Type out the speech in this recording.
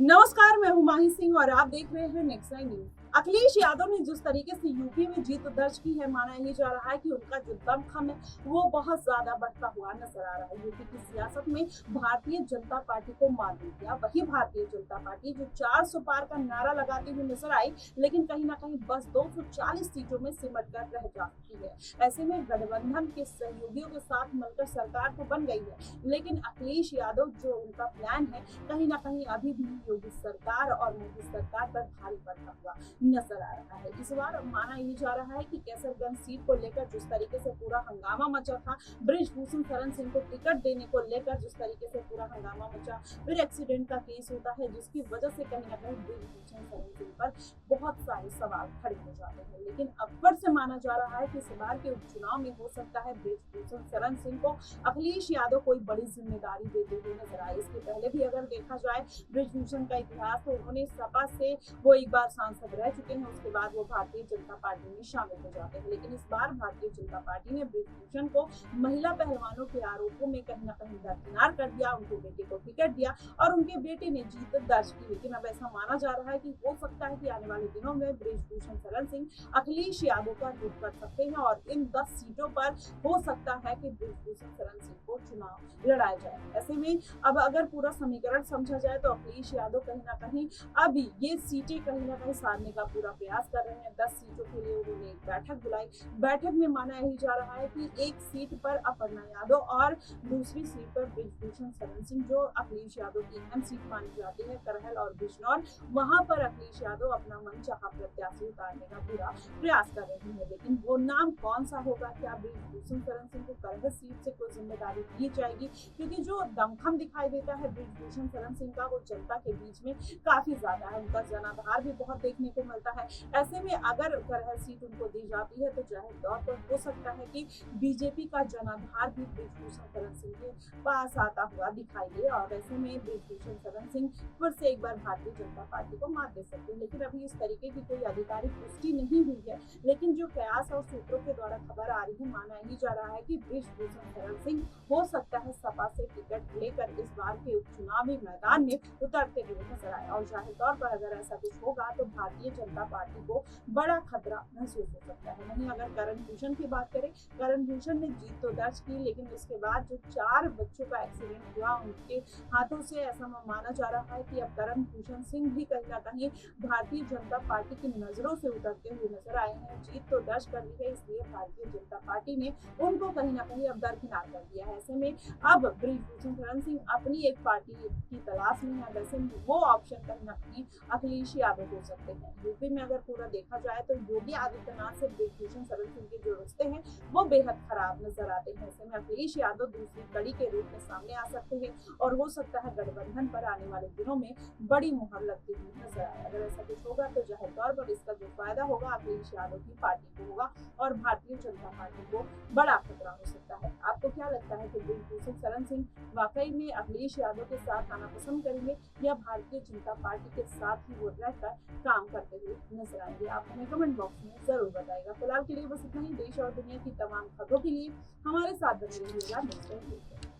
नमस्कार, मैं हूं माही सिंह और आप देख रहे हैं next nine news. Akhilesh Yadav ने जिस तरीके से यूपी में जीत दर्ज की है, माना यही जा रहा है कि उनका जो दमखम है वो बहुत ज्यादा बढ़ता हुआ नजर आ रहा है। यूपी की सियासत में भारतीय जनता पार्टी को मात दे दिया वही भारतीय जनता पार्टी जो 400 पार का नारा लगाती हुई नजर आई, लेकिन कहीं ना कहीं बस 240 सीटों में सिमट कर रह जाती है। ऐसे में गठबंधन के सहयोगियों के साथ मिलकर सरकार तो बन गई है, लेकिन अखिलेश यादव जो उनका प्लान है कहीं ना कहीं अभी भी योगी सरकार और मोदी सरकार पर भारी पड़ता हुआ नजर आ रहा है। इस बार माना यही जा रहा है कि कैसरगंज सीट को लेकर जिस तरीके से पूरा हंगामा मचा था, बृजभूषण शरण सिंह को टिकट देने को लेकर जिस तरीके से पूरा हंगामा मचा, फिर एक्सीडेंट का केस होता है जिसकी वजह से कहीं ना कहीं बृजभूषण शरण सिंह पर बहुत सारे सवाल खड़े हो जाते हैं। लेकिन अकबर से माना जा रहा है कि इस बार के उपचुनाव में हो सकता है बृजभूषण शरण सिंह को अखिलेश यादव कोई बड़ी जिम्मेदारी देते हुए नजर आए। इसके पहले भी अगर देखा जाए बृजभूषण का इतिहास, तो उन्होंने सपा से वो एक बार सांसद रह चुके हैं, उसके बाद वो भारतीय जनता पार्टी में शामिल हो जाते हैं। लेकिन इस बार भारतीय जनता पार्टी ने बृजभूषण को महिला पहलवानों के आरोपों में कहीं ना कहीं दरकिनार कर दिया, उनके बेटे को टिकट दिया और उनके बेटे ने जीत दर्ज की। लेकिन अब ऐसा माना जा रहा है कि हो सकता है कि आने वाले दिनों में बृजभूषण शरण सिंह अखिलेश यादव का रुख कर सकते हैं और इन 10 सीटों पर हो सकता है कि बृजभूषण शरण सिंह को चुनाव लड़ाया जाए। ऐसे में अब अगर पूरा समीकरण समझा जाए तो अखिलेश यादव कहीं ना कहीं अभी ये सीटें कहीं ना कहीं साधने का पूरा प्रयास कर रहे हैं। 10 सीटों के लिए उन्होंने एक बैठक बुलाई। बैठक में माना यही जा रहा है कि एक सीट पर अपर्णा यादव और दूसरी सीट पर बृजभूषण शरण सिंह, जो अखिलेश यादव की अहम सीट मानी जाती है, करहल और बिजनौर, वहां पर अखिलेश यादव अपना मनचाहा प्रत्याशी उतारने का पूरा प्रयास कर रहे हैं। लेकिन वो नाम कौन सा होगा? क्या बृजभूषण शरण सिंह को करहल सीट से कोई जिम्मेदारी दी जाएगी? क्योंकि जो दमखम दिखाई देता है बृजभूषण शरण सिंह का, वो जनता के बीच में काफी ज्यादा है, उनका जनाधार भी बहुत देखने को मिलता है। ऐसे में अगर करहल सीट उनको दी जाती है तो जाहिर तौर पर हो सकता है कि बीजेपी का जनाधार भी बृजभूषण शरण सिंह के पास आता हुआ दिखाई दे और ऐसे में बृजभूषण शरण सिंह फिर से एक बार भारतीय जनता पार्टी को मात दे सकते हैं। लेकिन अभी इस तरीके की कोई आधिकारिक पुष्टि नहीं हुई है, लेकिन जो कयास और सूत्रों के द्वारा खबर आ रही है, माना यही जा रहा है कि बृजभूषण शरण सिंह हो सकता है सपा से टिकट लेकर इस बार के उपचुनावी मैदान में उतरते हुए नजर आए और जाहिर तौर पर अगर ऐसा कुछ होगा तो भारतीय जनता पार्टी को बड़ा खतरा महसूस हो सकता है। वहीं अगर करण भूषण की बात करें, करण भूषण ने जीत तो दर्ज की, लेकिन इसके बाद जो 4 बच्चों का एक्सीडेंट हुआ उनके हाथों से, ऐसा माना जा रहा है कि अब करण भूषण सिंह भी कहीं ना कहीं भारतीय जनता पार्टी की नजरों से उतरते हुए नजर आए हैं। जीत तो दर्ज कर ली है, इसलिए भारतीय जनता पार्टी ने उनको कहीं ना कहीं अब दरकिनार कर दिया है। ऐसे में अब बृजभूषण शरण सिंह अपनी एक पार्टी की तलाश में है। वैसे वो ऑप्शन कहीं ना कहीं अखिलेश यादव हो सकते हैं। यूपी में अगर पूरा देखा जाए तो योगी आदित्यनाथ से बृजभूषण शरण सिंह के जो रिश्ते हैं वो बेहद खराब नजर आते हैं। ऐसे में अखिलेश यादव दूसरी कड़ी के रूप में सामने आ सकते हैं और हो सकता है गठबंधन पर आने वाले दिनों में बड़ी मुहर लगती हुई नजर आए। अगर ऐसा कुछ होगा तो जाहिर तौर पर इसका जो फायदा होगा अखिलेश यादव की पार्टी को होगा और भारतीय जनता पार्टी को बड़ा खतरा हो सकता है। आपको क्या लगता है कि बृजभूषण शरण सिंह वाकई में अखिलेश यादव के साथ आना पसंद करेंगे या भारतीय जनता पार्टी के साथ ही वो रहकर काम करते हुए नजर आएंगे? आप हमें कमेंट बॉक्स में जरूर बताइएगा। फिलहाल के लिए बस इतना ही। देश और दुनिया की तमाम खबरों के लिए हमारे साथ बने रहिएगा।